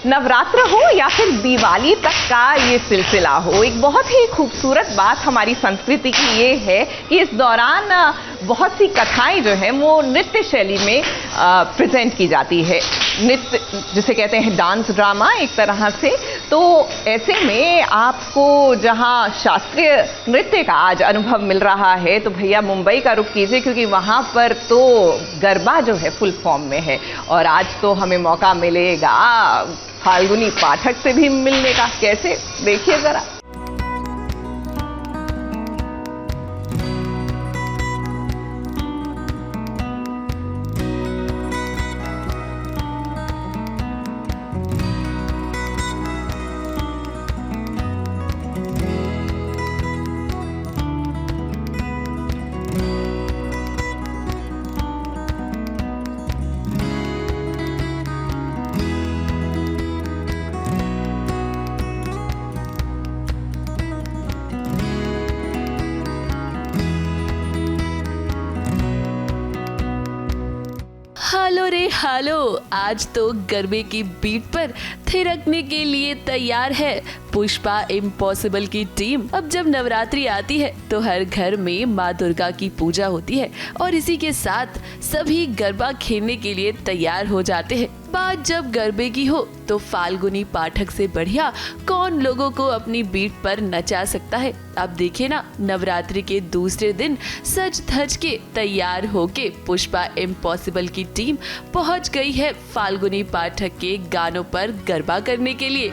नवरात्र हो या फिर दिवाली तक का ये सिलसिला हो, एक बहुत ही खूबसूरत बात हमारी संस्कृति की ये है कि इस दौरान बहुत सी कथाएं जो हैं वो नृत्य शैली में प्रेजेंट की जाती है। नृत्य जिसे कहते हैं डांस ड्रामा एक तरह से। तो ऐसे में आपको जहां शास्त्रीय नृत्य का आज अनुभव मिल रहा है तो भैया मुंबई का रुख कीजिए, क्योंकि वहां पर तो गरबा जो है फुल फॉर्म में है। और आज तो हमें मौका मिलेगा फाल्गुनी पाठक से भी मिलने का। कैसे, देखिए जरा। हेलो रे हेलो, आज तो गरबे की बीट पर थिरकने के लिए तैयार है पुष्पा इम्पॉसिबल की टीम। अब जब नवरात्रि आती है तो हर घर में माँ दुर्गा की पूजा होती है और इसी के साथ सभी गरबा खेलने के लिए तैयार हो जाते हैं। बात जब गरबे की हो तो फाल्गुनी पाठक से बढ़िया कौन लोगों को अपनी बीट पर नचा सकता है। अब देखिए ना, नवरात्रि के दूसरे दिन सज धज के तैयार होके पुष्पा इम्पॉसिबल की टीम पहुंच गई है फाल्गुनी पाठक के गानों पर गरबा करने के लिए।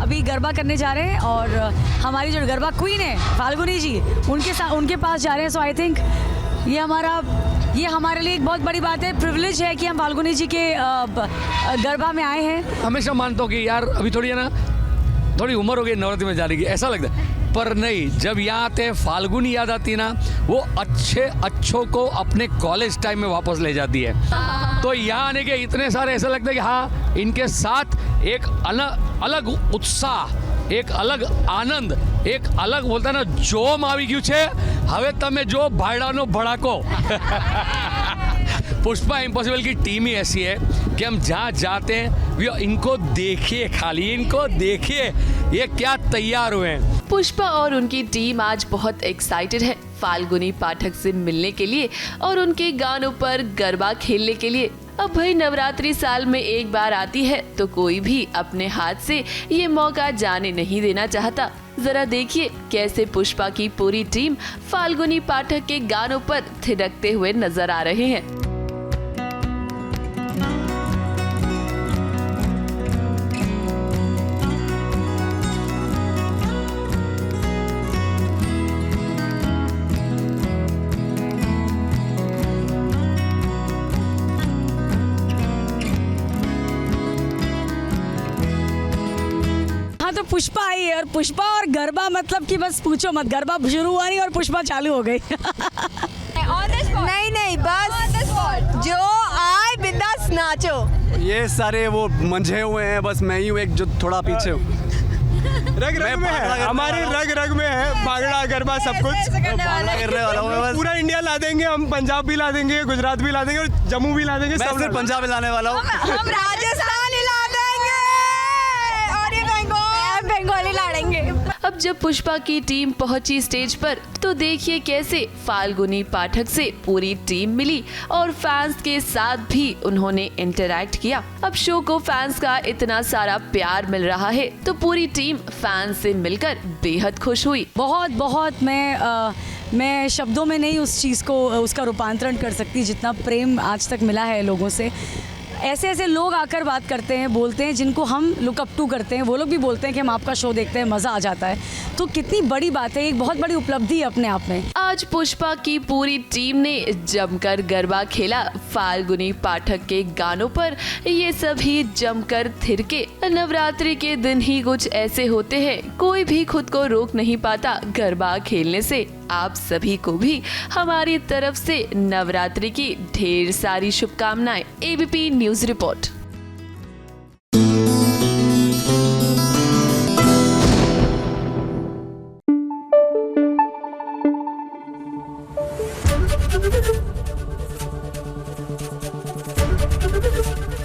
अभी गरबा करने जा रहे हैं और हमारी जो गरबा क्वीन है फाल्गुनी जी, उनके पास जा रहे हैं। सो आई थिंक ये हमारे लिए एक बहुत बड़ी बात है, प्रिविलेज है कि हम फाल्गुनी जी के गरबा में आए हैं। हमेशा मानता हूँ कि यार अभी थोड़ी है ना, थोड़ी उम्र हो गई नवरात्रि में जाने की, ऐसा लगता है। पर नहीं, जब यहाँ आते हैं फाल्गुनी याद आती है ना, वो अच्छों को अपने कॉलेज टाइम में वापस ले जाती है। तो यहाँ आने के इतने सारे ऐसा लगता है कि हाँ, इनके साथ एक अलग उत्साह, एक अलग आनंद, एक अलग बोलता है ना जोम આવી ગયું છે। હવે તમે જો ભાડાનો ભડાકો। पुष्पा इम्पॉसिबल की टीम ही ऐसी है कि हम जहाँ जाते हैं इनको देखिए, खाली इनको देखिए, ये क्या तैयार हुए हैं। पुष्पा और उनकी टीम आज बहुत एक्साइटेड है फाल्गुनी पाठक से मिलने के लिए और उनके गानों पर गरबा खेलने के लिए। अब भाई नवरात्रि साल में एक बार आती है तो कोई भी अपने हाथ से ये मौका जाने नहीं देना चाहता। जरा देखिए कैसे पुष्पा की पूरी टीम फाल्गुनी पाठक के गानों पर थिरकते हुए नजर आ रहे हैं। तो पुष्पा आई है और पुष्पा और गरबा मतलब कि बस पूछो मत, गरबा शुरू हुआ नहीं और पुष्पा चालू हो गई। नहीं बस जो आए बिंदास नाचो। ये सारे वो मंझे हुए हैं, बस मैं ही हूँ एक जो थोड़ा पीछे हूँ। रग में है, हमारे रग में है भांगड़ा गरबा सब कुछ। करने वाला हूँ, पूरा इंडिया ला देंगे हम, पंजाब भी ला देंगे, गुजरात भी ला देंगे और जम्मू भी ला देंगे। मैं सिर्फ पंजाब लाने वाला हूँ। हम राजस्थान ला देंगे और ये बंगाली लड़ेंगे। अब जब पुष्पा की टीम पहुंची स्टेज पर तो देखिए कैसे फाल्गुनी पाठक से पूरी टीम मिली और फैंस के साथ भी उन्होंने इंटरैक्ट किया। अब शो को फैंस का इतना सारा प्यार मिल रहा है तो पूरी टीम फैंस से मिलकर बेहद खुश हुई। बहुत मैं शब्दों में नहीं उस चीज़ को उसका रूपांतरण कर सकती जितना प्रेम आज तक मिला है लोगों से। ऐसे लोग आकर बात करते हैं, बोलते हैं, जिनको हम लुक अप टू करते हैं, वो लोग भी बोलते हैं कि हम आपका शो देखते हैं, मज़ा आ जाता है। तो कितनी बड़ी बात है, एक बहुत बड़ी उपलब्धि है अपने आप में। आज पुष्पा की पूरी टीम ने जमकर गरबा खेला फाल्गुनी पाठक के गानों पर। ये सभी जमकर थिरके। नवरात्रि के दिन ही कुछ ऐसे होते हैं, कोई भी खुद को रोक नहीं पाता गरबा खेलने से। आप सभी को भी हमारी तरफ से नवरात्रि की ढेर सारी शुभकामनाएं। ABP news report.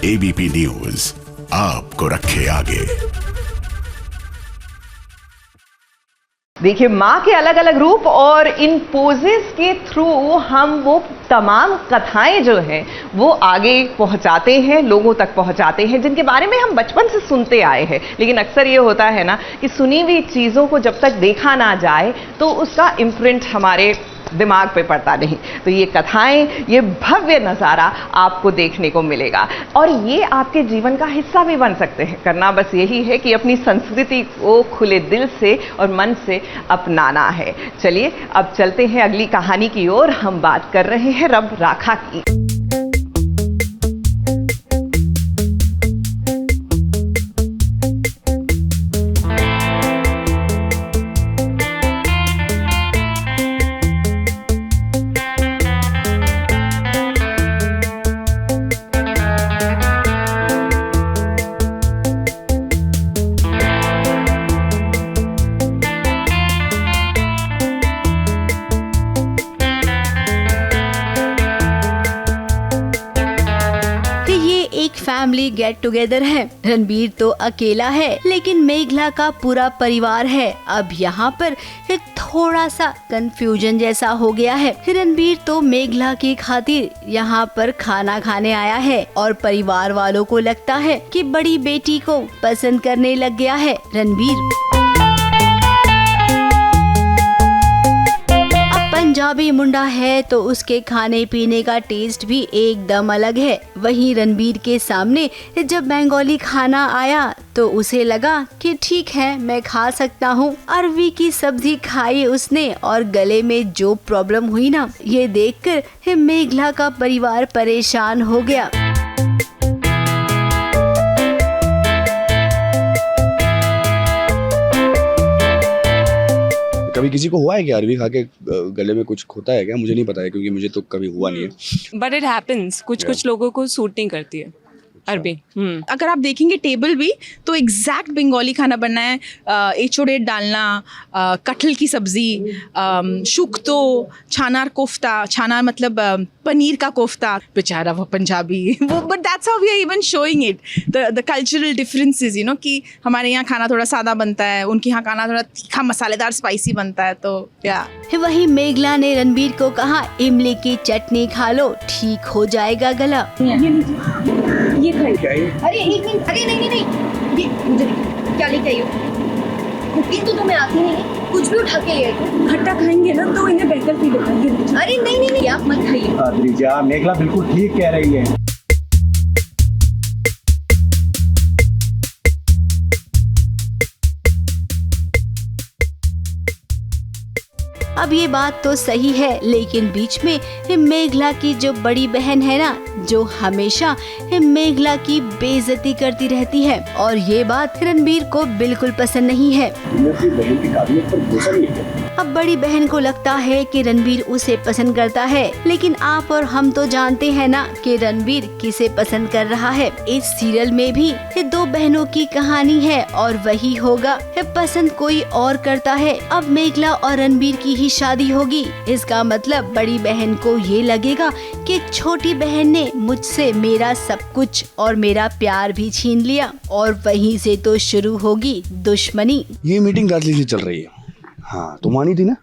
ABP news आपको रखे आगे। देखिए, माँ के अलग अलग रूप और इन पोजेस के थ्रू हम वो तमाम कथाएं जो हैं वो आगे पहुंचाते हैं, लोगों तक पहुंचाते हैं, जिनके बारे में हम बचपन से सुनते आए हैं। लेकिन अक्सर ये होता है ना कि सुनी हुई चीज़ों को जब तक देखा ना जाए तो उसका इम्प्रिंट हमारे दिमाग पे पड़ता नहीं। तो ये कथाएं, ये भव्य नज़ारा आपको देखने को मिलेगा और ये आपके जीवन का हिस्सा भी बन सकते हैं। करना बस यही है कि अपनी संस्कृति को खुले दिल से और मन से अपनाना है। चलिए अब चलते हैं अगली कहानी की ओर। हम बात कर रहे हैं रब राखा की। फैमिली गेट टुगेदर है। रणबीर तो अकेला है लेकिन मेघला का पूरा परिवार है। अब यहाँ पर थोड़ा सा कंफ्यूजन जैसा हो गया है। रणबीर तो मेघला की खातिर यहाँ पर खाना खाने आया है और परिवार वालों को लगता है कि बड़ी बेटी को पसंद करने लग गया है रणबीर। पंजाबी मुंडा है तो उसके खाने पीने का टेस्ट भी एकदम अलग है। वहीं रणबीर के सामने जब बंगाली खाना आया तो उसे लगा कि ठीक है, मैं खा सकता हूँ। अरवी की सब्जी खाई उसने और गले में जो प्रॉब्लम हुई ना, ये देखकर मेघला का परिवार परेशान हो गया। कभी किसी को हुआ है क्या अरवी खा के गले में कुछ होता है क्या? मुझे नहीं पता है क्योंकि मुझे तो कभी हुआ नहीं है। But it happens. कुछ लोगों को सूट नहीं करती है अरबी। अगर आप देखेंगे टेबल भी तो एग्जैक्ट बंगाली खाना बनना है। एचोड़ेट डालना, कटहल की सब्जी, शुक्तो, छानार कोफ्ता, छानार मतलब पनीर का कोफ्ता। बेचारा वो पंजाबी वो, but that's how we are even showing it the cultural differences, you know, कि हमारे यहाँ खाना थोड़ा सादा बनता है, उनके यहाँ खाना थोड़ा तीखा मसालेदार स्पाइसी बनता है। तो या वही मेघला ने रणबीर को कहा, इमली की चटनी खा लो, ठीक हो जाएगा गला। ये अरे एक मिनट, अरे नहीं, ये मुझे क्या लेके आई हो? कुकिंग तो तुम्हें आती नहीं है, कुछ भी उठा के ले आई हो। खट्टा खाएंगे ना तो इन्हें बेहतर फील होगा। अरे नहीं, आप मत खाइए। मेघला बिल्कुल ठीक कह रही है। अब ये बात तो सही है, लेकिन बीच में मेघला की जो बड़ी बहन है ना, जो हमेशा मेघला की बेइज्जती करती रहती है और ये बात रणबीर को बिल्कुल पसंद नहीं है। बहन की काबिलियत पर भरोसा नहीं है। अब बड़ी बहन को लगता है कि रणबीर उसे पसंद करता है, लेकिन आप और हम तो जानते हैं ना कि रणबीर किसे पसंद कर रहा है। इस सीरियल में भी दो बहनों की कहानी है और वही होगा, पसंद कोई और करता है। अब मेघला और रणबीर की ही शादी होगी। इसका मतलब बड़ी बहन को ये लगेगा कि छोटी बहन ने मुझसे मेरा सब कुछ और मेरा प्यार भी छीन लिया और वहीं से तो शुरू होगी दुश्मनी। ये मीटिंग दार्जिलिंग से चल रही है। हाँ, तुम आनी थी ना?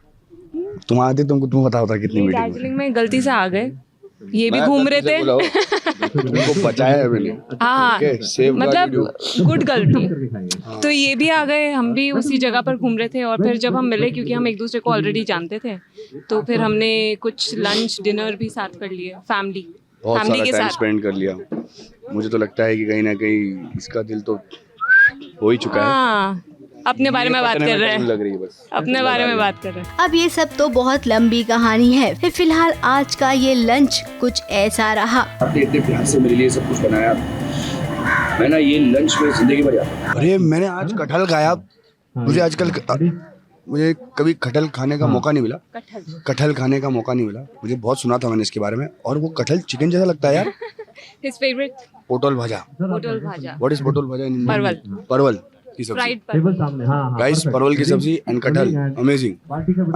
तुम आते तुमको तुम्हें पता होता कितनी मीटिंग। दार्जिलिंग में गलती से आ गए, ये भी घूम रहे थे। तुमको बचाया है मैंने। हाँ, मतलब गुड गलती। तो ये भी आ गए, हम भी उसी जगह पर घूम रहे थे और फिर जब हम मिले, क्योंकि हम एक दूसरे को ऑलरेडी जानते थे, तो फिर हमने कुछ लंच डिनर भी साथ कर लिए, फैमिली के साथ स्पेंड कर लिया। मुझे तो लगता है कि कहीं ना कहीं इसका दिल तो हो ही चुका है। अपने बारे में बात कर रहे हैं, लग रही है बस अपने बारे में बात कर रहे हैं। अब ये सब तो बहुत लंबी कहानी है। फिलहाल आज का ये लंच कुछ ऐसा रहा। आपने इतने प्यार से मेरे लिए सब कुछ बनाया, मैं ना ये लंच में जिंदगी भर याद रखूंगा। अरे मैंने आज कटहल खाया। मुझे कभी कटहल खाने का मौका नहीं मिला। कटहल खाने का मौका नहीं मिला। मुझे बहुत सुना था मैंने इसके बारे में, और वो कटहल चिकन जैसा लगता है यार। His favorite? पोटल भाजा। पोटल भाजा। What is पोटल भाजा? परवल। परवल। की सब्जी, राइस, परवल की सब्जी एंड कटहल, amazing,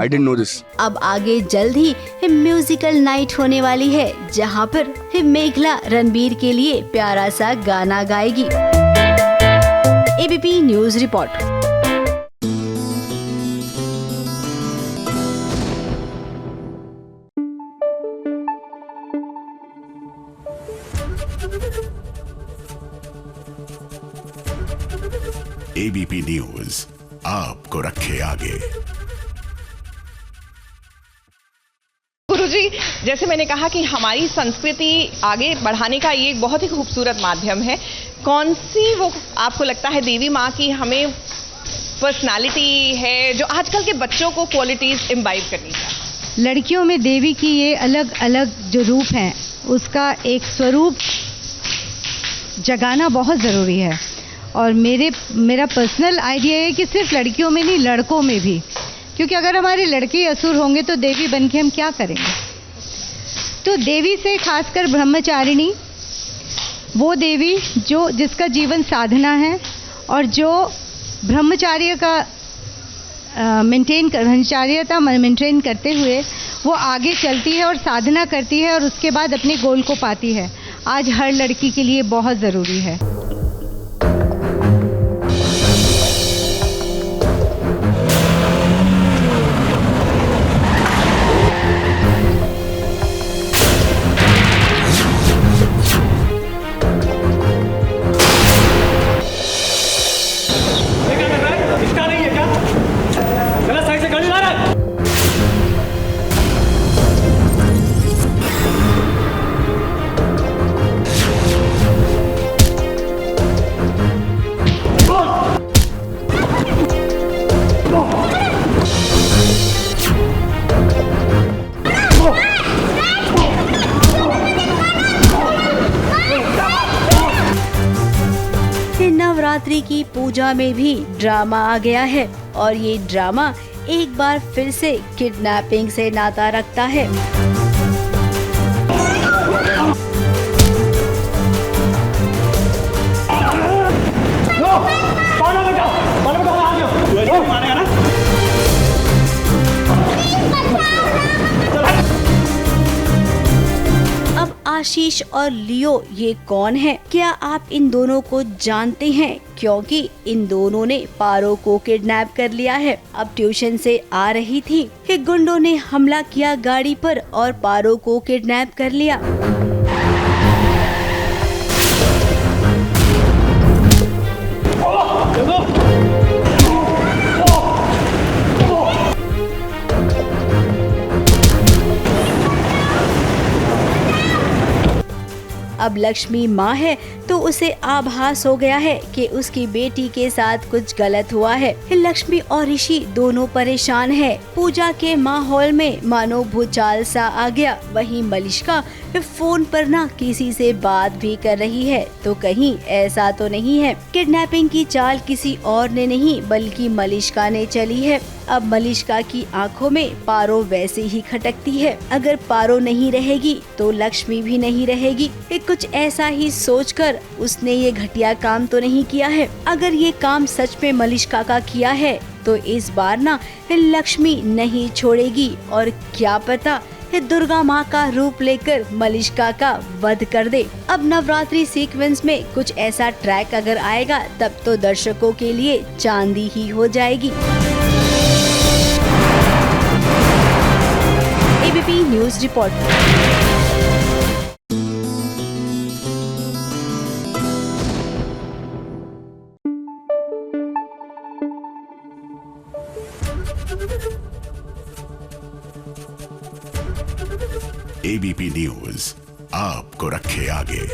I didn't know this. अब आगे जल्द ही म्यूजिकल नाइट होने वाली है, जहां पर मेघला रणबीर के लिए प्यारा सा गाना गाएगी। ABP news report. ABP news आपको रखे आगे। गुरुजी, जैसे मैंने कहा कि हमारी संस्कृति आगे बढ़ाने का ये एक बहुत ही खूबसूरत माध्यम है। कौन सी वो आपको लगता है देवी माँ की हमें पर्सनालिटी है जो आजकल के बच्चों को क्वालिटीज इम्बाइब करनी चाहिए? लड़कियों में देवी की ये अलग अलग जो रूप हैं, उसका एक स्वरूप जगाना बहुत ज़रूरी है। और मेरा पर्सनल आइडिया है कि सिर्फ लड़कियों में नहीं, लड़कों में भी, क्योंकि अगर हमारे लड़के असुर होंगे तो देवी बन के हम क्या करेंगे। तो देवी से खासकर ब्रह्मचारिणी, वो देवी जिसका जीवन साधना है और जो ब्रह्मचार्य का ब्रह्मचार्यता मेंटेन करते हुए वो आगे चलती है और साधना करती है और उसके बाद अपने गोल को पाती है, आज हर लड़की के लिए बहुत ज़रूरी है। नवरात्रि की पूजा में भी ड्रामा आ गया है और ये ड्रामा एक बार फिर से किडनैपिंग से नाता रखता है। आशीष और लियो ये कौन है? क्या आप इन दोनों को जानते हैं? क्योंकि इन दोनों ने पारो को किडनैप कर लिया है। अब ट्यूशन से आ रही थी कि गुंडों ने हमला किया गाड़ी पर और पारो को किडनैप कर लिया। अब लक्ष्मी माँ है तो उसे आभास हो गया है कि उसकी बेटी के साथ कुछ गलत हुआ है। लक्ष्मी और ऋषि दोनों परेशान हैं। पूजा के माहौल में मानो भूचाल सा आ गया। वहीं मलिष्का फोन पर ना किसी से बात भी कर रही है, तो कहीं ऐसा तो नहीं है किडनैपिंग की चाल किसी और ने नहीं बल्कि मलिष्का ने चली है। अब मलिष्का की आंखों में पारो वैसे ही खटकती है। अगर पारो नहीं रहेगी तो लक्ष्मी भी नहीं रहेगी। कुछ ऐसा ही सोचकर उसने ये घटिया काम तो नहीं किया है। अगर ये काम सच में मलिष्का का किया है तो इस बार ना लक्ष्मी नहीं छोड़ेगी और क्या पता दुर्गा माँ का रूप लेकर मलिष्का का वध कर दे। अब नवरात्रि सीक्वेंस में कुछ ऐसा ट्रैक अगर आएगा तब तो दर्शकों के लिए चांदी ही हो जाएगी। ABP news report. ABP news आपको रखे आगे।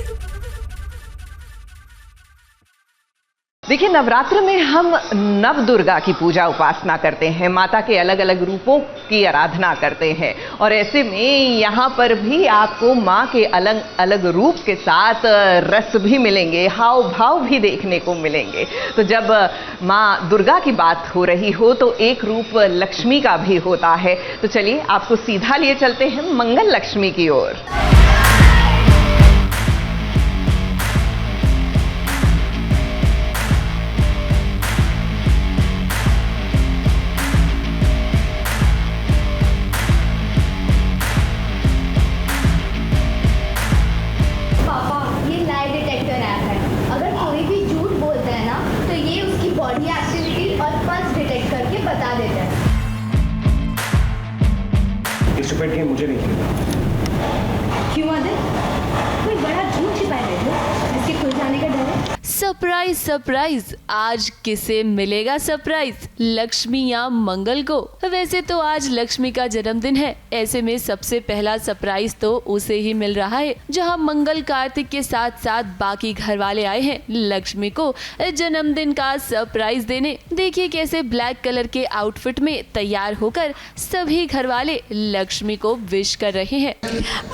देखिए, नवरात्र में हम नव दुर्गा की पूजा उपासना करते हैं, माता के अलग अलग रूपों की आराधना करते हैं और ऐसे में यहाँ पर भी आपको माँ के अलग अलग रूप के साथ रस भी मिलेंगे, हाव भाव भी देखने को मिलेंगे। तो जब माँ दुर्गा की बात हो रही हो तो एक रूप लक्ष्मी का भी होता है। तो चलिए आपको सीधा लिए चलते हैं मंगल लक्ष्मी की ओर। प्राइवेट गेम मुझे नहीं खेलना। क्यों आदित्य? कोई बड़ा झूठ छिपाए बैठे हो जिसके खुल जाने का डर है? सरप्राइज सरप्राइज, आज किसे मिलेगा सरप्राइज, लक्ष्मी या मंगल को? वैसे तो आज लक्ष्मी का जन्मदिन है, ऐसे में सबसे पहला सरप्राइज तो उसे ही मिल रहा है। जहां मंगल कार्तिक के साथ साथ बाकी घर वाले आए हैं लक्ष्मी को जन्मदिन का सरप्राइज देने। देखिए कैसे ब्लैक कलर के आउटफिट में तैयार होकर सभी घर वाले लक्ष्मी को विश कर रहे हैं।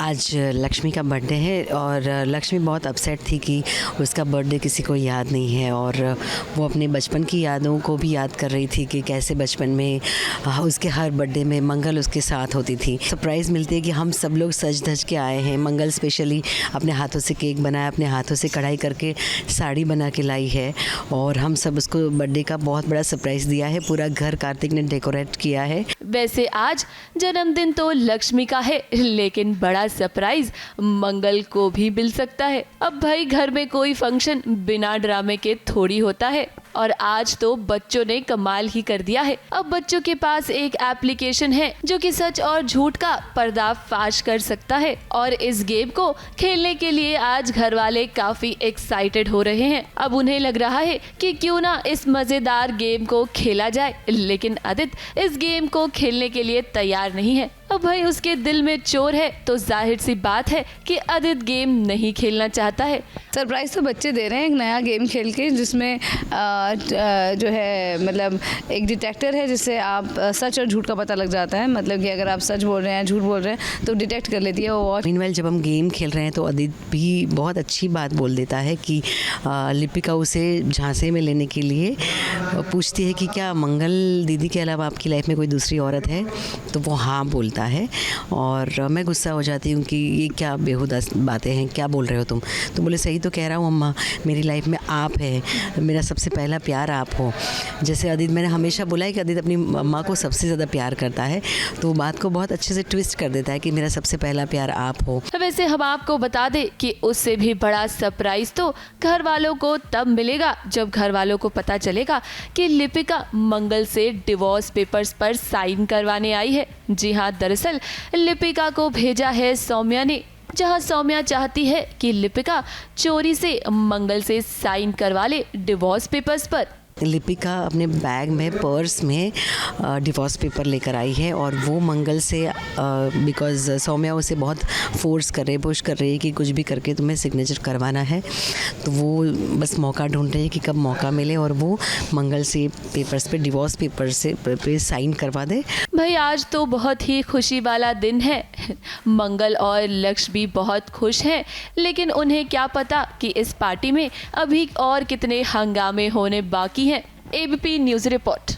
आज लक्ष्मी का बर्थडे है और लक्ष्मी बहुत अपसेट थी कि उसका बर्थडे किसी को याद नहीं है, और वो अपने बचपन की यादों को भी याद कर रही थी कि कैसे बचपन में उसके हर बर्थडे में मंगल उसके साथ होती थी। सरप्राइज़ मिलती है कि हम सब लोग सज धज के आए हैं। मंगल स्पेशली अपने हाथों से केक बनाया, अपने हाथों से कढ़ाई करके साड़ी बना के लाई है, और हम सब उसको बर्थडे का बहुत बड़ा सरप्राइज़ दिया है। पूरा घर कार्तिक ने डेकोरेट किया है। वैसे आज जन्मदिन तो लक्ष्मी का है, लेकिन बड़ा सरप्राइज मंगल को भी मिल सकता है। अब भाई घर में कोई फंक्शन बिना ड्रामे के थोड़ी होता है, और आज तो बच्चों ने कमाल ही कर दिया है। अब बच्चों के पास एक एप्लीकेशन है जो कि सच और झूठ का पर्दाफाश कर सकता है, और इस गेम को खेलने के लिए आज घर वाले काफी एक्साइटेड हो रहे हैं। अब उन्हें लग रहा है कि क्यों ना इस मजेदार गेम को खेला जाए, लेकिन आदित्य इस गेम को खेलने के लिए तैयार नहीं है। अब भाई उसके दिल में चोर है, तो जाहिर सी बात है कि आदित्य गेम नहीं खेलना चाहता है। सरप्राइज़ तो बच्चे दे रहे हैं एक नया गेम खेल के, जिसमें जो है मतलब एक डिटेक्टर है जिससे आप सच और झूठ का पता लग जाता है। मतलब कि अगर आप सच बोल रहे हैं झूठ बोल रहे हैं तो डिटेक्ट कर लेती है वो। मीनवाइल जब हम गेम खेल रहे हैं तो आदित्य भी बहुत अच्छी बात बोल देता है कि लिपिका उसे झांसे में लेने के लिए पूछती है कि क्या मंगल दीदी के अलावा आपकी लाइफ में कोई दूसरी औरत है, तो वो हाँ बोलता है, और मैं गुस्सा हो जाती हूँ कि ये क्या बेहुदा बातें हैं, क्या बोल रहे हो तुम? तो बोले सही तो कह रहा हूँ अम्मा, मेरी लाइफ में आप है, मेरा सबसे पहला प्यार आप हो। जैसे आदित्य, मैंने हमेशा बोला है कि आदित्य अपनी अम्मा को सबसे ज़्यादा प्यार करता है, तो वो बात को बहुत अच्छे से ट्विस्ट कर देता है कि मेरा सबसे पहला प्यार आप हो। वैसे हम आपको बता दें कि उससे भी बड़ा सरप्राइज तो घर वालों को तब मिलेगा जब घर वालों को पता चलेगा कि लिपिका मंगल से डिवोर्स पेपर्स पर साइन करवाने आई है। जी हाँ, दरअसल लिपिका को भेजा है सौम्या ने, जहां सौम्या चाहती है कि लिपिका चोरी से मंगल से साइन करवा ले डिवोर्स पेपर्स पर। लिपिका अपने बैग में पर्स में डिवोर्स पेपर लेकर आई है, और वो मंगल से बिकॉज़ सौम्या उसे बहुत फोर्स कर रही है, पुश कर रही है कि कुछ भी करके तुम्हें सिग्नेचर करवाना है, तो वो बस मौका ढूंढ रही है कि कब मौका मिले और वो मंगल से पेपर्स पे डिवोर्स पेपर से पे साइन करवा दे। भाई आज तो बहुत ही खुशी वाला दिन है। मंगल और लक्ष्मी बहुत खुश हैं, लेकिन उन्हें क्या पता कि इस पार्टी में अभी और कितने हंगामे होने बाकी हैं। ABP news report.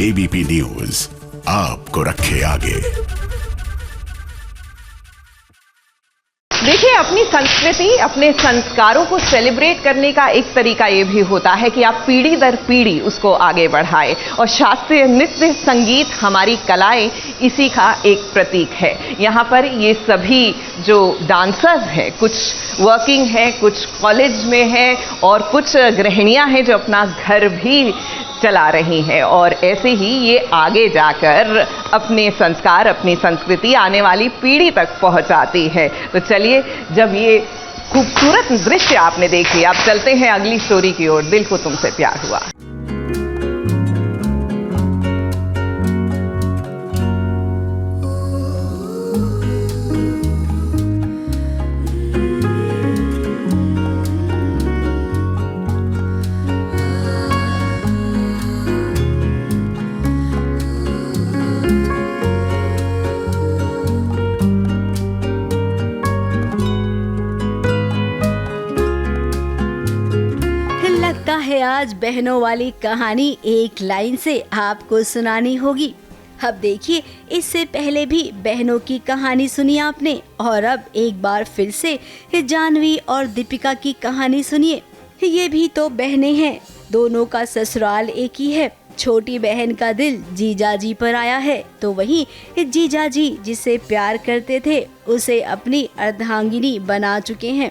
ABP news आपको रखे आगे। देखिए, अपनी संस्कृति, अपने संस्कारों को सेलिब्रेट करने का एक तरीका ये भी होता है कि आप पीढ़ी दर पीढ़ी उसको आगे बढ़ाएं, और शास्त्रीय नृत्य, संगीत, हमारी कलाएं इसी का एक प्रतीक है। यहाँ पर ये सभी जो डांसर्स हैं, कुछ वर्किंग हैं, कुछ कॉलेज में हैं, और कुछ गृहिणियां हैं जो अपना घर भी चला रही हैं, और ऐसे ही ये आगे जाकर अपने संस्कार, अपनी संस्कृति आने वाली पीढ़ी तक पहुंचाती है। तो चलिए, जब ये खूबसूरत दृश्य आपने देख लिया, अब चलते हैं अगली स्टोरी की ओर। दिल को तुमसे प्यार हुआ। है आज बहनों वाली कहानी एक लाइन से आपको सुनानी होगी। अब देखिए, इससे पहले भी बहनों की कहानी सुनी आपने, और अब एक बार फिर से जानवी और दीपिका की कहानी सुनिए। ये भी तो बहनें हैं, दोनों का ससुराल एक ही है, छोटी बहन का दिल जीजाजी पर आया है, तो वहीं जीजाजी जिससे प्यार करते थे उसे अपनी अर्धांगिनी बना चुके हैं।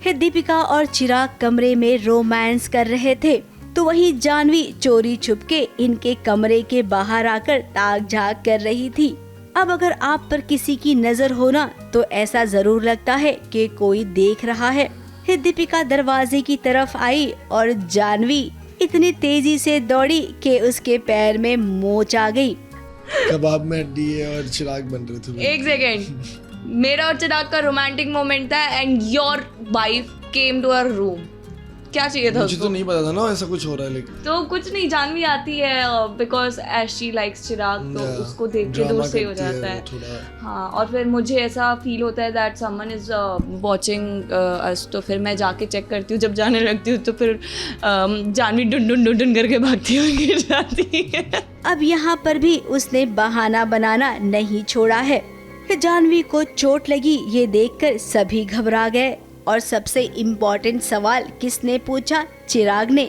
दीपिका और चिराग कमरे में रोमांस कर रहे थे, तो वहीं जानवी चोरी छुपके इनके कमरे के बाहर आकर ताक झांक कर रही थी। अब अगर आप पर किसी की नजर हो ना, तो ऐसा जरूर लगता है कि कोई देख रहा है। दीपिका दरवाजे की तरफ आई और जानवी इतनी तेजी से दौड़ी कि उसके पैर में मोच आ गई। कबाब में हड्डी है और चिराग बन रहे थे। एक सेकेंड, मेरा और चिराग का रोमांटिक मोमेंट था and your wife came to our room. क्या चाहिए था मुझे उसको? तो नहीं पता था ना ऐसा कुछ हो रहा है, लेकिन तो कुछ नहीं, जानवी आती है बिकॉज एज शी लाइक्स चिराग, तो उसको देख के दूर से हो जाता है। हाँ, और फिर मुझे ऐसा फील होता है that someone is watching us, तो फिर मैं जाके चेक करती हूँ। जब जाने लगती हूँ तो फिर जानवी डुन करके भागती हुई गिर जाती है। अब यहाँ पर भी उसने बहाना बनाना नहीं छोड़ा है। जानवी को चोट लगी ये देखकर सभी घबरा गए और सबसे इम्पोर्टेंट सवाल किसने पूछा? चिराग ने,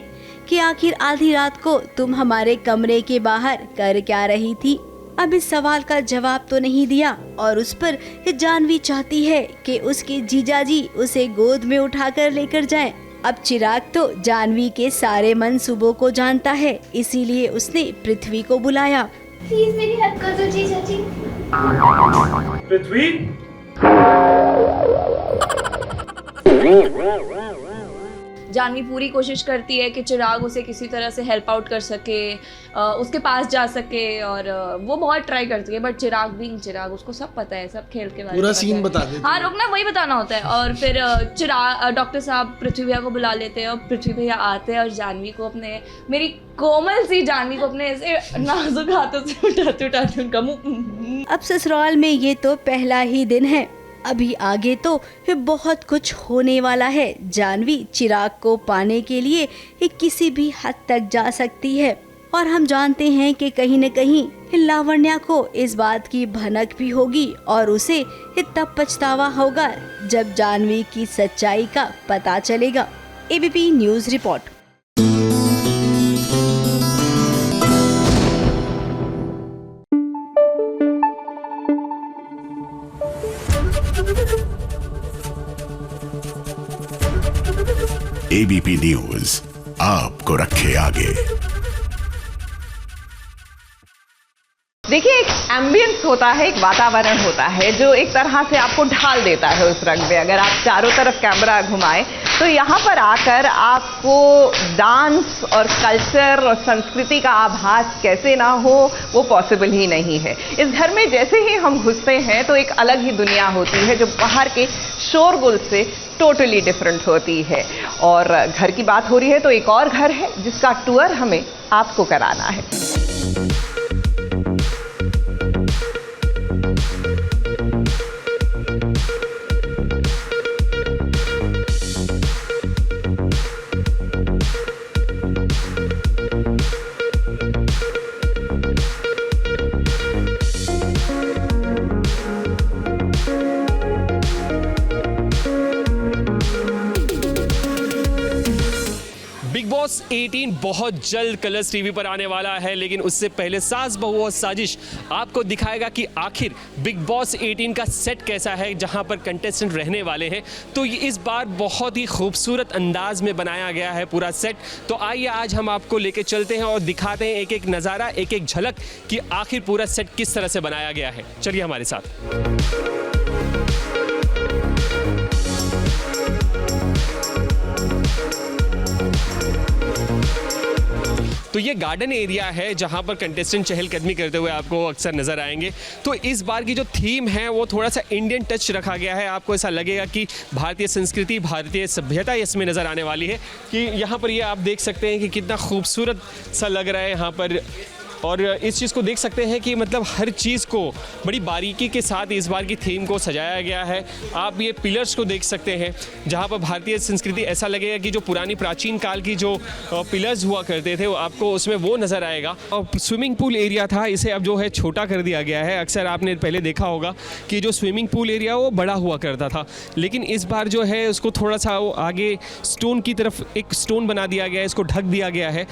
कि आखिर आधी रात को तुम हमारे कमरे के बाहर कर क्या रही थी? अब इस सवाल का जवाब तो नहीं दिया और उस पर जानवी चाहती है कि उसके जीजाजी उसे गोद में उठाकर लेकर जाएं। अब चिराग तो जानवी के सारे मंसूबों को जानता है, इसीलिए उसने पृथ्वी को बुलाया। प्लीज मेरी हेल्प कर दो जीजाजी। पृथ्वी, जानवी पूरी कोशिश करती है कि चिराग उसे किसी तरह से हेल्प आउट कर सके, उसके पास जा सके, और वो बहुत ट्राई करती है, बट चिराग उसको सब पता है, सब खेल के बारे में पूरा सीन बता देते। हाँ, रुकना, वही बताना होता है। और फिर डॉक्टर साहब पृथ्वी भैया को बुला लेते हैं और पृथ्वी भैया आते हैं और जानवी को अपने, मेरी कोमल सी जानवी को अपने ऐसे नाजुक हाथों से उठाते उनका मुंह। अब ससुराल में ये तो पहला ही दिन है, अभी आगे तो बहुत कुछ होने वाला है। जानवी चिराग को पाने के लिए किसी भी हद तक जा सकती है और हम जानते हैं कि कहीं न कहीं लावण्या को इस बात की भनक भी होगी और उसे तब पछतावा होगा जब जानवी की सच्चाई का पता चलेगा। ABP news report. ABP news आपको रखे आगे। देखिए, एक एम्बियंस होता है, एक वातावरण होता है जो एक तरह से आपको ढाल देता है उस रंग में। अगर आप चारों तरफ कैमरा घुमाएं तो यहाँ पर आकर आपको डांस और कल्चर और संस्कृति का आभास कैसे ना हो, वो पॉसिबल ही नहीं है। इस घर में जैसे ही हम घुसते हैं तो एक अलग ही दुनिया होती है जो बाहर के शोरगुल से टोटली डिफरेंट होती है। और घर की बात हो रही है तो एक और घर है जिसका टूर हमें आपको कराना है। बिग बॉस 18 बहुत जल्द कलर्स टीवी पर आने वाला है, लेकिन उससे पहले सास बहू और साजिश आपको दिखाएगा कि आखिर बिग बॉस 18 का सेट कैसा है जहां पर कंटेस्टेंट रहने वाले हैं। तो ये इस बार बहुत ही खूबसूरत अंदाज में बनाया गया है पूरा सेट। तो आइए आज हम आपको लेके चलते हैं और दिखाते हैं एक एक नज़ारा, एक एक झलक कि आखिर पूरा सेट किस तरह से बनाया गया है। चलिए हमारे साथ। तो ये गार्डन एरिया है जहाँ पर कंटेस्टेंट चहलकदमी करते हुए आपको अक्सर नज़र आएंगे। तो इस बार की जो थीम है वो थोड़ा सा इंडियन टच रखा गया है। आपको ऐसा लगेगा कि भारतीय संस्कृति, भारतीय सभ्यता इसमें नज़र आने वाली है। कि यहाँ पर ये आप देख सकते हैं कि कितना खूबसूरत सा लग रहा है यहाँ पर। और इस चीज़ को देख सकते हैं कि मतलब हर चीज़ को बड़ी बारीकी के साथ इस बार की थीम को सजाया गया है। आप ये पिलर्स को देख सकते हैं जहाँ पर भारतीय संस्कृति, ऐसा लगेगा कि जो पुरानी प्राचीन काल की जो पिलर्स हुआ करते थे वो आपको उसमें वो नज़र आएगा। और स्विमिंग पूल एरिया था, इसे अब जो है छोटा कर दिया गया है। अक्सर आपने पहले देखा होगा कि जो स्विमिंग पूल एरिया वो बड़ा हुआ करता था, लेकिन इस बार जो है उसको थोड़ा सा वो आगे स्टोन की तरफ एक स्टोन बना दिया गया है, इसको ढक दिया गया है।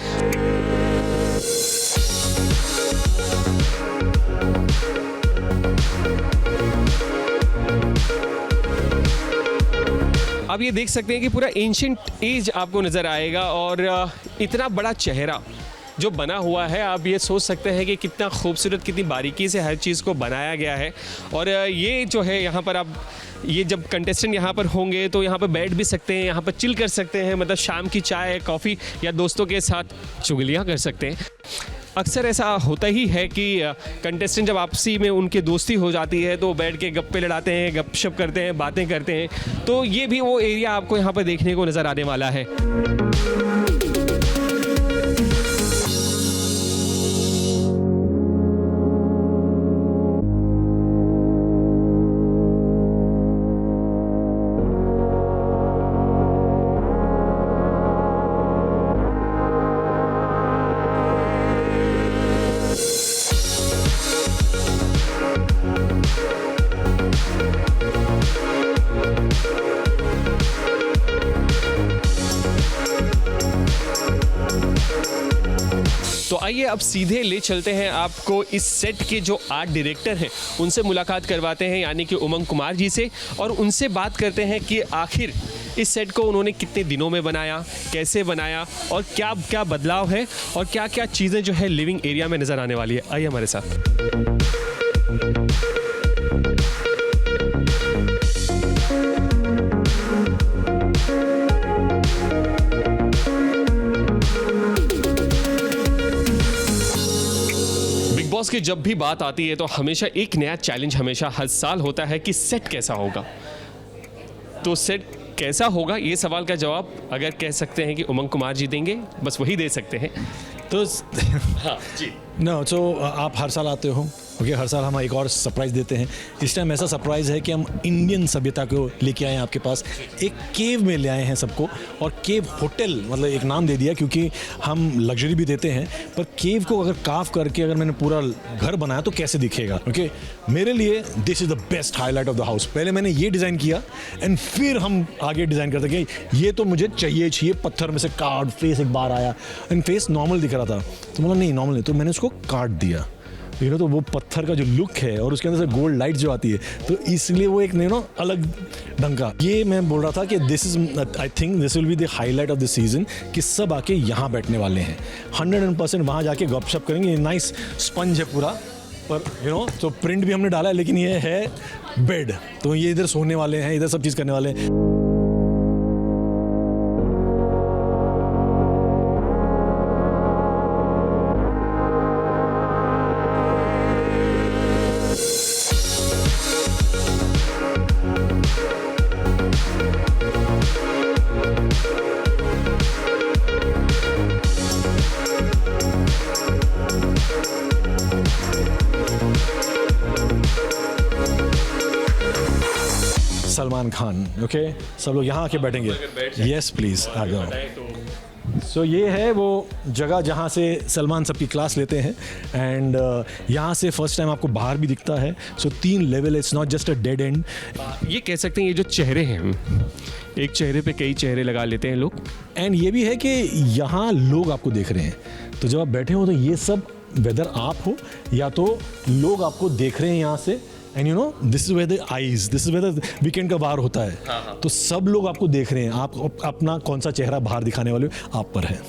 आप ये देख सकते हैं कि पूरा एंशिएंट एज आपको नज़र आएगा और इतना बड़ा चेहरा जो बना हुआ है, आप ये सोच सकते हैं कि कितना खूबसूरत, कितनी बारीकी से हर चीज़ को बनाया गया है। और ये जो है यहाँ पर आप ये जब कंटेस्टेंट यहाँ पर होंगे तो यहाँ पर बैठ भी सकते हैं, यहाँ पर चिल कर सकते हैं, मतलब शाम की चाय कॉफ़ी या दोस्तों के साथ चुगलियाँ कर सकते हैं। अक्सर ऐसा होता ही है कि कंटेस्टेंट जब आपसी में उनकी दोस्ती हो जाती है तो बैठ के गप्पे लड़ाते हैं, गपशप करते हैं, बातें करते हैं। तो ये भी वो एरिया आपको यहाँ पर देखने को नज़र आने वाला है। तो आइए अब सीधे ले चलते हैं आपको इस सेट के जो आर्ट डायरेक्टर हैं उनसे मुलाकात करवाते हैं, यानी कि उमंग कुमार जी से, और उनसे बात करते हैं कि आखिर इस सेट को उन्होंने कितने दिनों में बनाया, कैसे बनाया और क्या क्या बदलाव है और क्या क्या चीज़ें जो है लिविंग एरिया में नज़र आने वाली है। आइए हमारे साथ। बॉस की जब भी बात आती है तो हमेशा एक नया चैलेंज हमेशा हर साल होता है कि सेट कैसा होगा। तो सेट कैसा होगा, ये सवाल का जवाब अगर कह सकते हैं कि उमंग कुमार जी देंगे, बस वही दे सकते हैं। तो हाँ जी। तो आप हर साल आते हो, ओके, हर साल हम एक और सरप्राइज़ देते हैं। इस टाइम ऐसा सरप्राइज़ है कि हम इंडियन सभ्यता को लेके आए हैं आपके पास। एक केव में ले आए हैं सबको, और केव होटल मतलब एक नाम दे दिया क्योंकि हम लग्जरी भी देते हैं, पर केव को अगर काफ करके अगर मैंने पूरा घर बनाया तो कैसे दिखेगा। ओके, मेरे लिए this is the best highlight of the house. पहले मैंने ये डिज़ाइन किया एंड फिर हम आगे डिज़ाइन करते कि ये तो मुझे चाहिए। पत्थर में से कार्ड फेस एक बार आया एंड फेस नॉर्मल दिख रहा था, तो मतलब नहीं नॉर्मल नहीं, तो मैंने उसको काट दिया। तो वो पत्थर का जो लुक है और उसके अंदर से गोल्ड लाइट जो आती है, तो इसलिए वो एक अलग ढंग का। ये मैं बोल रहा था कि this is I think this will be the highlight of the season, कि सब आके यहाँ बैठने वाले हैं 100% वहाँ जाके गपशप करेंगे। नाइस स्पंज है पूरा, पर तो प्रिंट भी हमने डाला है, लेकिन ये है बेड, तो ये इधर सोने वाले हैं, इधर सब चीज़ करने वाले हैं। सलमान खान, ओके, सब लोग यहाँ आके बैठेंगे। यस प्लीज़ आ जाओ। सो ये है वो जगह जहाँ से सलमान सबकी क्लास लेते हैं, एंड यहाँ से फर्स्ट टाइम आपको बाहर भी दिखता है। सो 3 level, it's not just a dead and. ये कह सकते हैं ये जो चेहरे हैं, एक चेहरे पे कई चेहरे लगा लेते हैं लोग, एंड ये भी है कि यहाँ लोग आपको देख रहे हैं, तो जब आप बैठे हो तो ये सब वेदर आप हो या तो लोग आपको देख रहे हैं यहाँ से, and this is where the eyes, this is where the weekend का बाहर होता है। हाँ। तो सब लोग आपको देख रहे हैं, आप अपना कौन सा चेहरा बाहर दिखाने वाले हो, आप पर है।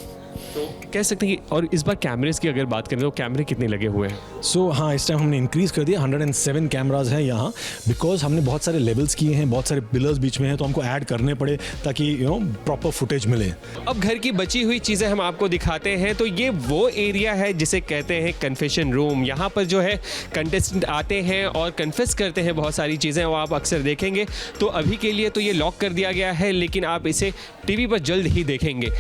तो कह सकते हैं कि, और इस बार कैमरेज की अगर बात करें तो कैमरे कितने लगे हुए हैं? सो हाँ, इस टाइम हमने इंक्रीज़ कर दिया, 107 कैमराज हैं यहाँ, बिकॉज हमने बहुत सारे लेवल्स किए हैं, बहुत सारे पिलर्स बीच में हैं, तो हमको ऐड करने पड़े ताकि प्रॉपर फुटेज मिले। अब घर की बची हुई चीज़ें हम आपको दिखाते हैं। तो ये वो एरिया है जिसे कहते हैं कन्फेशन रूम। यहाँ पर जो है कंटेस्टेंट आते हैं और कन्फेस करते हैं बहुत सारी चीज़ें, वो आप अक्सर देखेंगे। तो अभी के लिए तो ये लॉक कर दिया गया है, लेकिन आप इसे टीवी पर जल्द ही देखेंगे।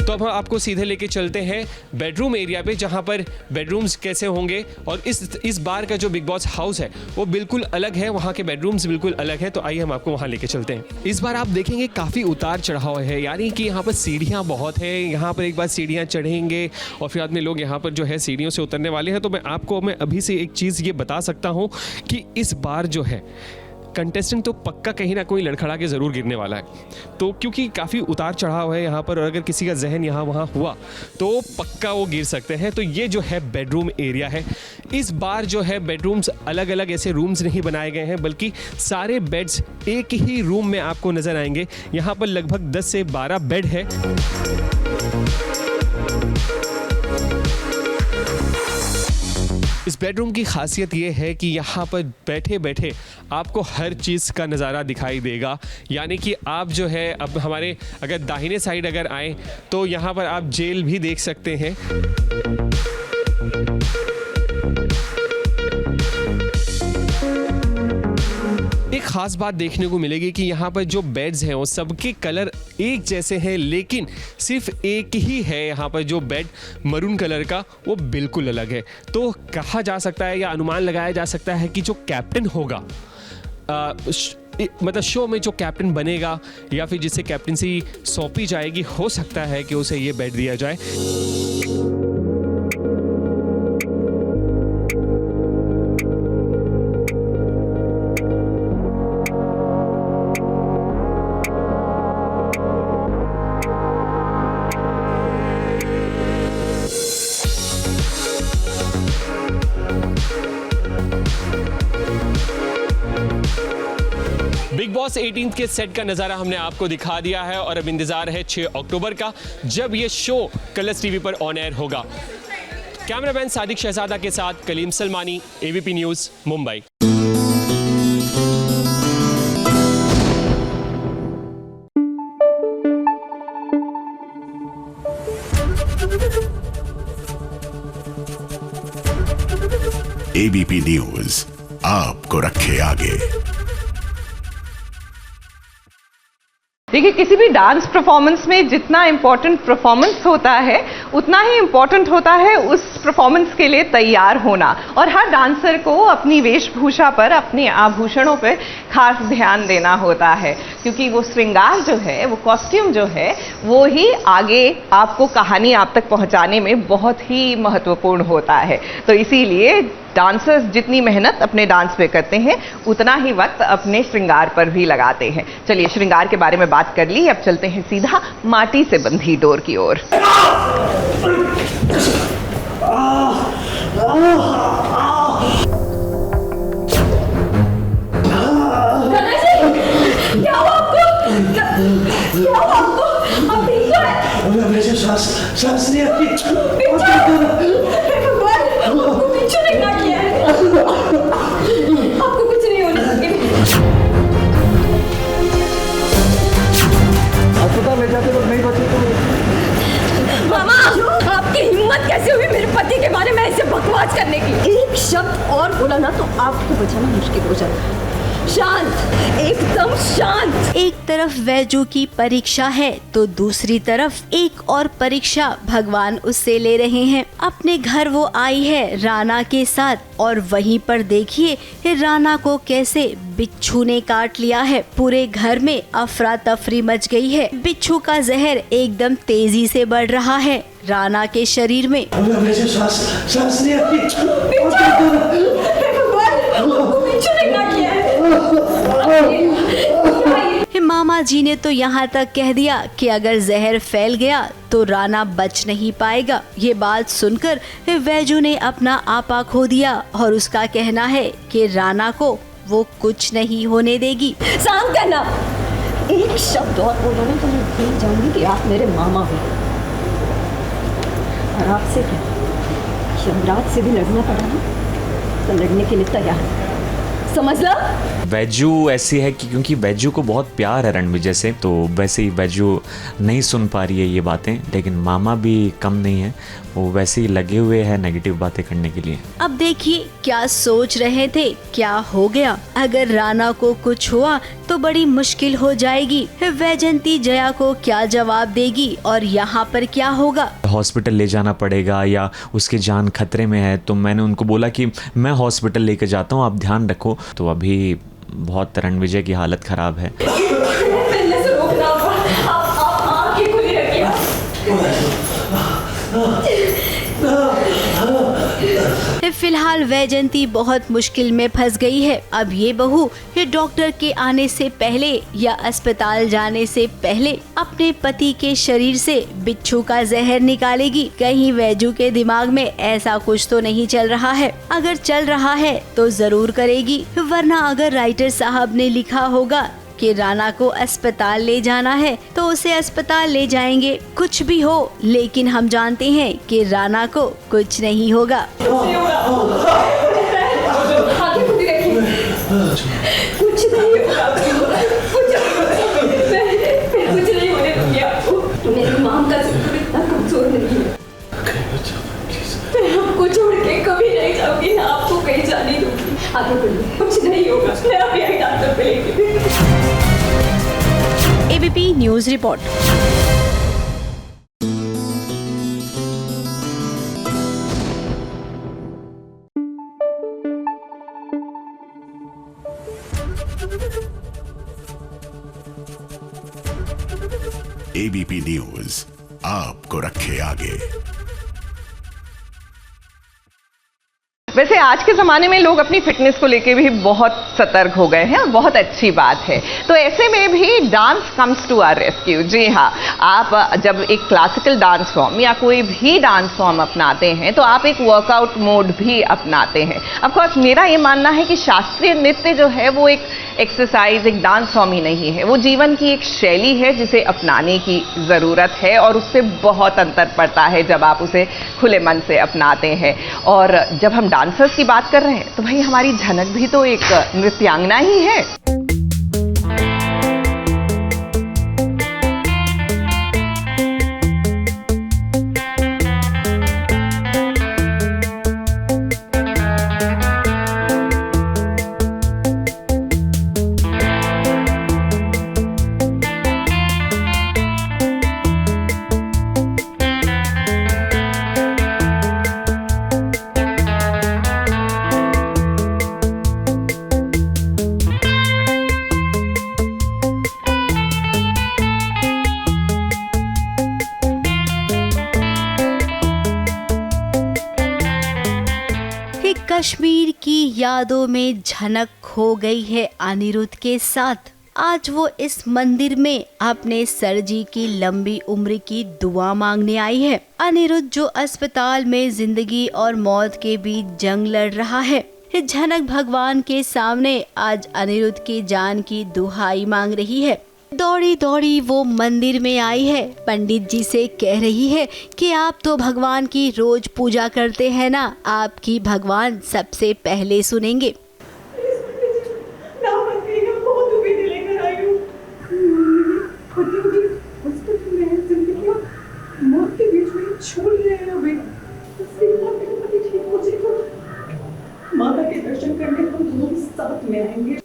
तो अब हम आपको सीधे लेके चलते हैं बेडरूम एरिया पे, जहाँ पर बेडरूम्स कैसे होंगे, और इस बार का जो बिग बॉस हाउस है वो बिल्कुल अलग है, वहाँ के बेडरूम्स बिल्कुल अलग है। तो आइए हम आपको वहाँ लेके चलते हैं। इस बार आप देखेंगे काफ़ी उतार चढ़ाव है, यानी कि यहाँ पर सीढ़ियाँ बहुत है। यहाँ पर एक बार सीढ़ियाँ चढ़ेंगे और फिर आदमी लोग यहाँ पर जो है सीढ़ियों से उतरने वाले हैं। तो मैं अभी से एक चीज़ ये बता सकता हूँ कि इस बार जो है कंटेस्टेंट तो पक्का कहीं ना कोई लड़खड़ा के ज़रूर गिरने वाला है। तो क्योंकि काफ़ी उतार चढ़ाव है यहाँ पर, और अगर किसी का जहन यहाँ वहाँ हुआ तो पक्का वो गिर सकते हैं। तो ये जो है बेडरूम एरिया है। इस बार जो है बेडरूम्स अलग अलग ऐसे रूम्स नहीं बनाए गए हैं, बल्कि सारे बेड्स एक ही रूम में आपको नज़र आएंगे। यहाँ पर लगभग 10 से 12 बेड है। इस बेडरूम की खासियत ये है कि यहाँ पर बैठे बैठे आपको हर चीज़ का नज़ारा दिखाई देगा। यानी कि आप जो है अब हमारे अगर दाहिने साइड अगर आए तो यहाँ पर आप जेल भी देख सकते हैं। एक ख़ास बात देखने को मिलेगी कि यहाँ पर जो बेड्स हैं वो सबके कलर एक जैसे हैं, लेकिन सिर्फ एक ही है यहाँ पर जो बेड मरून कलर का, वो बिल्कुल अलग है। तो कहा जा सकता है या अनुमान लगाया जा सकता है कि जो कैप्टन होगा मतलब शो में जो कैप्टन बनेगा या फिर जिसे कैप्टनसी सौंपी जाएगी, हो सकता है कि उसे ये बेड दिया जाए। बिग बॉस 18 के सेट का नज़ारा हमने आपको दिखा दिया है और अब इंतज़ार है 6 अक्टूबर का, जब ये शो कलर्स टीवी पर ऑन एयर होगा। कैमरामैन सादिक शहजादा के साथ Kaleem Salmani, ABP news, Mumbai. ABP news आपको रखे आगे। देखिए, किसी भी डांस परफॉर्मेंस में जितना इम्पोर्टेंट परफॉर्मेंस होता है, उतना ही इम्पोर्टेंट होता है उस परफॉर्मेंस के लिए तैयार होना। और हर डांसर को अपनी वेशभूषा पर, अपने आभूषणों पर खास ध्यान देना होता है, क्योंकि वो श्रृंगार जो है, वो कॉस्ट्यूम जो है, वो ही आगे आपको कहानी आप तक पहुंचाने में बहुत ही महत्वपूर्ण होता है। तो इसीलिए डांसर्स जितनी मेहनत अपने डांस पे करते हैं, उतना ही वक्त अपने श्रृंगार पर भी लगाते हैं। चलिए, श्रृंगार के बारे में बात कर ली, अब चलते हैं सीधा माटी से बंधी डोर की ओर। क्या हुआ आपको? आप ठीक है? मेरे सांस नहीं आती। आपको पीछे नहीं ना किया है। आपको कुछ नहीं होने सके। अस्पताल ले जाते वक्त नहीं बची तो। मामा, आपकी हिम्मत कैसे हुई मेरे पति के बारे में ऐसे बकवास करने की? एक शब्द और बोला ना तो आपको बचाना मुश्किल हो जाएगा। शांत, एकदम शांत। एक तरफ वैजू की परीक्षा है तो दूसरी तरफ एक और परीक्षा भगवान उससे ले रहे हैं। अपने घर वो आई है राना के साथ और वहीं पर देखिए राना को कैसे बिच्छू ने काट लिया है। पूरे घर में अफरा तफरी मच गई है। बिच्छू का जहर एकदम तेजी से बढ़ रहा है राना के शरीर में। सांस नहीं आती। मामा जी ने तो यहाँ तक कह दिया कि अगर जहर फैल गया तो राना बच नहीं पाएगा। ये बात सुनकर वैजू ने अपना आपा खो दिया और उसका कहना है कि राना को वो कुछ नहीं होने देगी। शांत करना। एक शब्द और बोलोगे तो मैं भूल जाऊंगी कि आप मेरे मामा हो। और आपसे क्या, यमराज से भी लड़ना पड़ा ना तो लड़ने के लिए तैयार, समझ लो। वैजू ऐसी है कि क्योंकि वैजू को बहुत प्यार है रणविजय से, तो वैसे ही वैजू नहीं सुन पा रही है ये बातें। लेकिन मामा भी कम नहीं है, वो वैसे ही लगे हुए हैं नेगेटिव बातें करने के लिए। अब देखिए क्या सोच रहे थे, क्या हो गया। अगर राना को कुछ हुआ तो बड़ी मुश्किल हो जाएगी। वैजंती जया को क्या जवाब देगी और यहाँ पर क्या होगा। हॉस्पिटल ले जाना पड़ेगा या उसकी जान खतरे में है, तो मैंने उनको बोला कि मैं हॉस्पिटल लेकर जाता हूँ, आप ध्यान रखो। तो अभी बहुत रणविजय की हालत खराब है। फिलहाल वैजयंती बहुत मुश्किल में फंस गई है। अब ये बहू ये डॉक्टर के आने से पहले या अस्पताल जाने से पहले अपने पति के शरीर से बिच्छू का जहर निकालेगी। कहीं वैजू के दिमाग में ऐसा कुछ तो नहीं चल रहा है। अगर चल रहा है तो जरूर करेगी, वरना अगर राइटर साहब ने लिखा होगा कि राना को अस्पताल ले जाना है तो उसे अस्पताल ले जाएंगे, कुछ भी हो। लेकिन हम जानते हैं कि राना को कुछ नहीं होगा। कुछ नहीं होने दूंगी आपको। मेरी माँ का जिक्र इतना कमजोर नहीं है। मैं आपको छोड़ के कभी नहीं जाऊंगी, ना आपको कहीं जाने दूंगी। आगे बढ़िए, कुछ नहीं होगा। मैं अभी आई डॉक्टर पे लेके। ABP news report. ABP news आपको रखे आगे। वैसे आज के ज़माने में लोग अपनी फिटनेस को लेके भी बहुत सतर्क हो गए हैं और बहुत अच्छी बात है। तो ऐसे में भी dance comes to our rescue. जी हाँ, आप जब एक क्लासिकल डांस फॉर्म या कोई भी डांस फॉर्म अपनाते हैं तो आप एक वर्कआउट मोड भी अपनाते हैं। ऑफ कोर्स मेरा ये मानना है कि शास्त्रीय नृत्य जो है वो एक एक्सरसाइज, एक डांस फॉर्म ही नहीं है, वो जीवन की एक शैली है जिसे अपनाने की ज़रूरत है और उससे बहुत अंतर पड़ता है जब आप उसे खुले मन से अपनाते हैं। और जब हम डांसर्स की बात कर रहे हैं तो भाई हमारी झनक भी तो एक नृत्यांगना ही है। कश्मीर की यादों में झनक खो गई है अनिरुद्ध के साथ। आज वो इस मंदिर में अपने सर जी की लंबी उम्र की दुआ मांगने आई है। अनिरुद्ध जो अस्पताल में जिंदगी और मौत के बीच जंग लड़ रहा है। झनक भगवान के सामने आज अनिरुद्ध की जान की दुहाई मांग रही है। दौड़ी दौड़ी वो मंदिर में आई है, पंडित जी से कह रही है कि आप तो भगवान की रोज पूजा करते हैं ना, आपकी भगवान सबसे पहले सुनेंगे।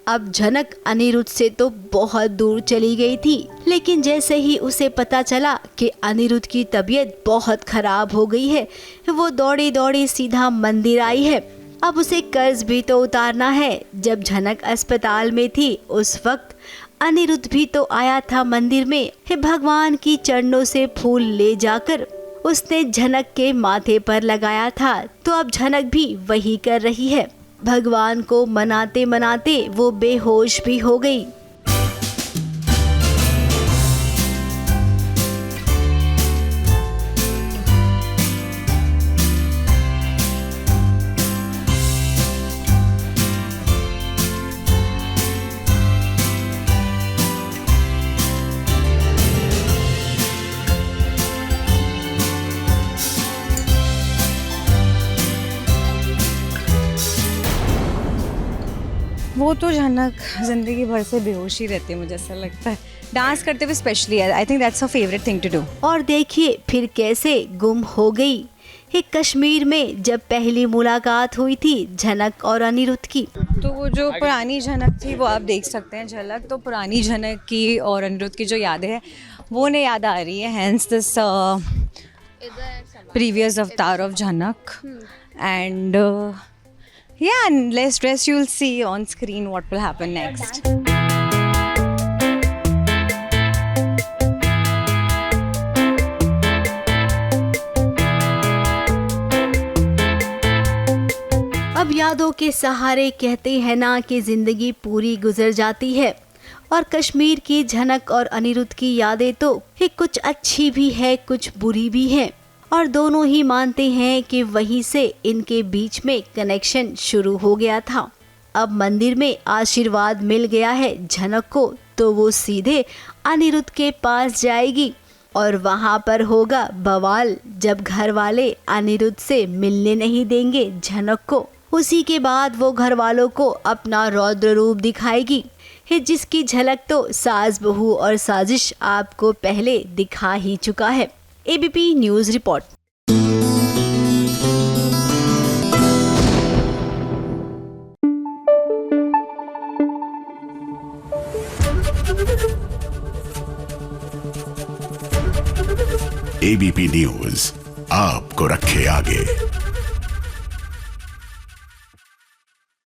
अब झनक अनिरुद्ध से तो बहुत दूर चली गई थी, लेकिन जैसे ही उसे पता चला कि अनिरुद्ध की तबीयत बहुत खराब हो गई है, वो दौड़ी दौड़ी सीधा मंदिर आई है। अब उसे कर्ज भी तो उतारना है। जब झनक अस्पताल में थी उस वक्त अनिरुद्ध भी तो आया था मंदिर में। भगवान की चरणों से फूल ले जाकर उसने झनक के माथे पर लगाया था, तो अब झनक भी वही कर रही है। भगवान को मनाते मनाते वो बेहोश भी हो गई। वो तो झनक जिंदगी भर से बेहोश ही रहती है, मुझे ऐसा लगता है, डांस करते हुए specially. I think that's her favourite thing to do. और देखिए फिर कैसे गुम हो गई। कश्मीर में जब पहली मुलाकात हुई थी झनक और अनिरुद्ध की, तो वो जो पुरानी झनक थी वो आप देख सकते हैं झलक। तो पुरानी झनक की और अनिरुद्ध की जो यादें हैं वो उन्हें याद आ रही है। हैंस दिस प्रीवियस अवतार ऑफ झनक and yeah, and less stress, you'll see on screen what will happen next. अब यादों के सहारे कहते हैं ना कि जिंदगी पूरी गुजर जाती है, और कश्मीर की झनक और अनिरुद्ध की यादें तो कुछ अच्छी भी है कुछ बुरी भी है, और दोनों ही मानते हैं कि वहीं से इनके बीच में कनेक्शन शुरू हो गया था। अब मंदिर में आशीर्वाद मिल गया है झनक को, तो वो सीधे अनिरुद्ध के पास जाएगी और वहाँ पर होगा बवाल जब घर वाले अनिरुद्ध से मिलने नहीं देंगे झनक को। उसी के बाद वो घर वालों को अपना रौद्र रूप दिखाएगी, जिसकी झलक तो सास बहू और साजिश आपको पहले दिखा ही चुका है। ABP news report. ABP news आपको रखे आगे।